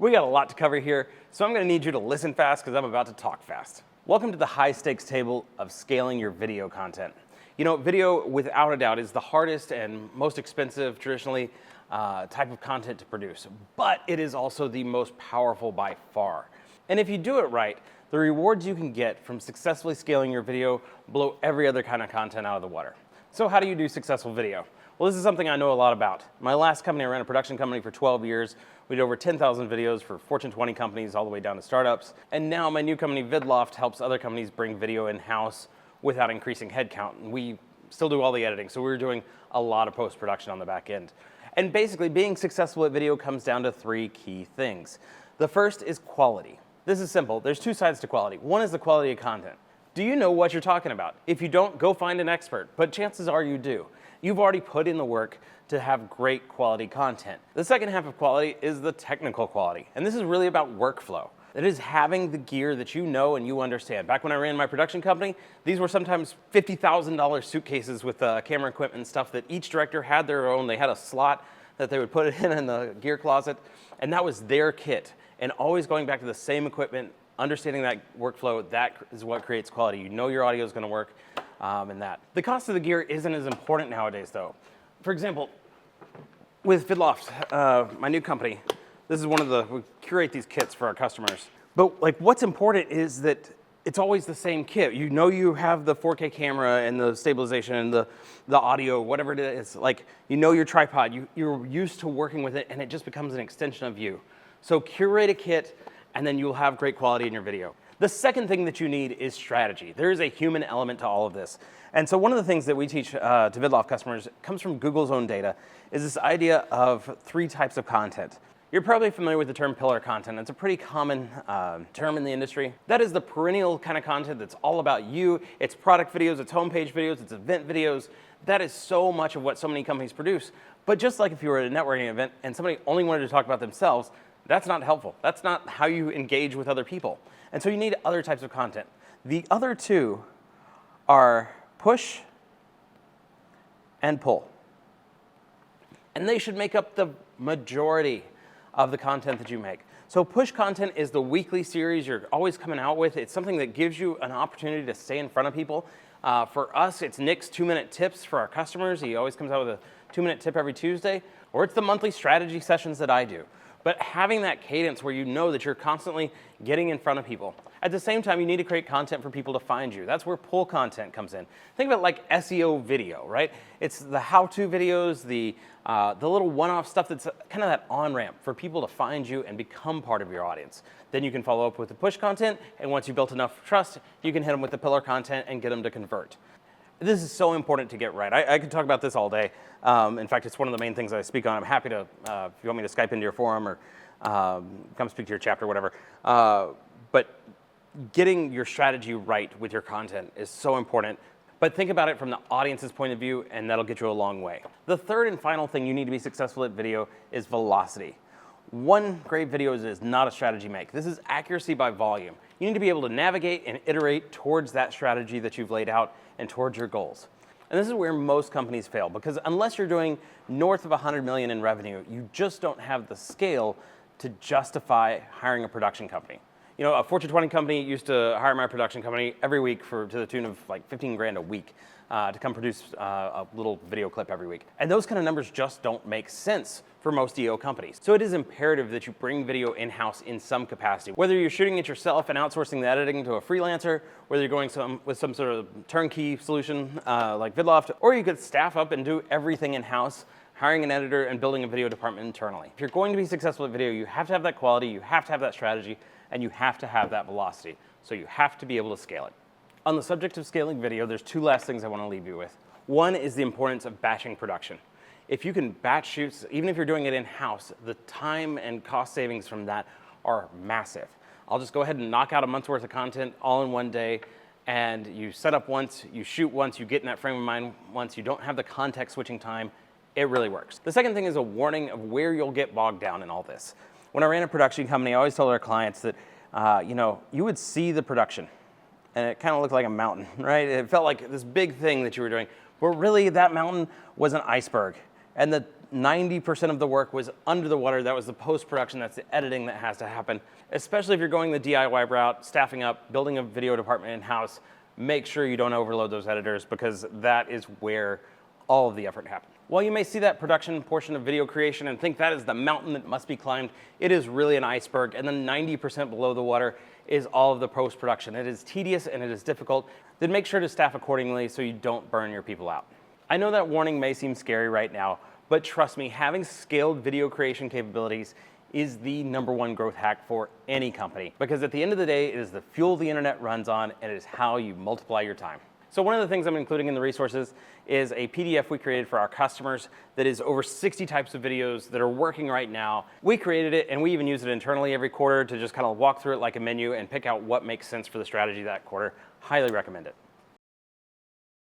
We got a lot to cover here, so I'm gonna need you to listen fast because I'm about to talk fast. Welcome to the high stakes table of scaling your video content. You know, video without a doubt is the hardest and most expensive traditionally type of content to produce, but it is also the most powerful by far. And if you do it right, the rewards you can get from successfully scaling your video blow every other kind of content out of the water. So how do you do successful video? Well, this is something I know a lot about. My last company, I ran a production company for 12 years. We did over 10,000 videos for Fortune 20 companies all the way down to startups. And now my new company, VidLoft, helps other companies bring video in-house without increasing headcount. And we still do all the editing, so we're doing a lot of post-production on the back end. And basically, being successful at video comes down to three key things. The first is quality. This is simple. There's two sides to quality. One is the quality of content. Do you know what you're talking about? If you don't, go find an expert, but chances are you do. You've already put in the work to have great quality content. The second half of quality is the technical quality, and this is really about workflow. It is having the gear that you know and you understand. Back when I ran my production company, these were sometimes $50,000 suitcases with camera equipment and stuff that each director had their own. They had a slot that they would put it in the gear closet, and that was their kit. And always going back to the same equipment, understanding that workflow, that is what creates quality. You know your audio is going to work and that. The cost of the gear isn't as important nowadays though. For example, with VidLoft, my new company, this is we curate these kits for our customers. But like what's important is that it's always the same kit. You know you have the 4K camera and the stabilization and the audio, whatever it is. Like you know your tripod, you're used to working with it and it just becomes an extension of you. So curate a kit and then you'll have great quality in your video. The second thing that you need is strategy. There is a human element to all of this. And so one of the things that we teach to VidLoft customers comes from Google's own data, is this idea of three types of content. You're probably familiar with the term pillar content. It's a pretty common term in the industry. That is the perennial kind of content that's all about you. It's product videos, it's homepage videos, it's event videos. That is so much of what so many companies produce. But just like if you were at a networking event and somebody only wanted to talk about themselves, that's not helpful. That's not how you engage with other people. And so you need other types of content. The other two are push and pull. And they should make up the majority of the content that you make. So push content is the weekly series you're always coming out with. It's something that gives you an opportunity to stay in front of people. For us, it's Nick's 2-minute tips for our customers. He always comes out with a 2-minute tip every Tuesday. Or it's the monthly strategy sessions that I do. But having that cadence where you know that you're constantly getting in front of people. At the same time, you need to create content for people to find you. That's where pull content comes in. Think about like SEO video, right? It's the how-to videos, the little one-off stuff that's kind of that on-ramp for people to find you and become part of your audience. Then you can follow up with the push content, and once you've built enough trust, you can hit them with the pillar content and get them to convert. This is so important to get right. I could talk about this all day. In fact, it's one of the main things I speak on. I'm happy to, if you want me to Skype into your forum or come speak to your chapter, whatever. But getting your strategy right with your content is so important. But think about it from the audience's point of view, and that'll get you a long way. The third and final thing you need to be successful at video is velocity. One great video is not a strategy make. This is accuracy by volume. You need to be able to navigate and iterate towards that strategy that you've laid out and towards your goals. And this is where most companies fail, because unless you're doing north of 100 million in revenue, you just don't have the scale to justify hiring a production company. You know, a Fortune 20 company used to hire my production company every week to the tune of like 15 grand a week to come produce a little video clip every week. And those kind of numbers just don't make sense for most EO companies. So it is imperative that you bring video in-house in some capacity. Whether you're shooting it yourself and outsourcing the editing to a freelancer, whether you're going with some sort of turnkey solution like VidLoft, or you could staff up and do everything in-house, hiring an editor and building a video department internally. If you're going to be successful at video, you have to have that quality, you have to have that strategy, and you have to have that velocity. So you have to be able to scale it. On the subject of scaling video, there's two last things I want to leave you with. One is the importance of batching production. If you can batch shoots, even if you're doing it in-house, the time and cost savings from that are massive. I'll just go ahead and knock out a month's worth of content all in one day, and you set up once, you shoot once, you get in that frame of mind once, you don't have the context switching time, it really works. The second thing is a warning of where you'll get bogged down in all this. When I ran a production company, I always told our clients that, you would see the production, and it kind of looked like a mountain, right? It felt like this big thing that you were doing, but really that mountain was an iceberg. And the 90% of the work was under the water. That was the post-production, that's the editing that has to happen. Especially if you're going the DIY route, staffing up, building a video department in-house, make sure you don't overload those editors because that is where all of the effort happens. While you may see that production portion of video creation and think that is the mountain that must be climbed, it is really an iceberg, and then 90% below the water is all of the post-production. It is tedious and it is difficult. Then make sure to staff accordingly so you don't burn your people out. I know that warning may seem scary right now, but trust me, having scaled video creation capabilities is the #1 growth hack for any company. Because at the end of the day, it is the fuel the internet runs on, and it is how you multiply your time. So one of the things I'm including in the resources is a PDF we created for our customers that is over 60 types of videos that are working right now. We created it, and we even use it internally every quarter to just kind of walk through it like a menu and pick out what makes sense for the strategy that quarter. Highly recommend it.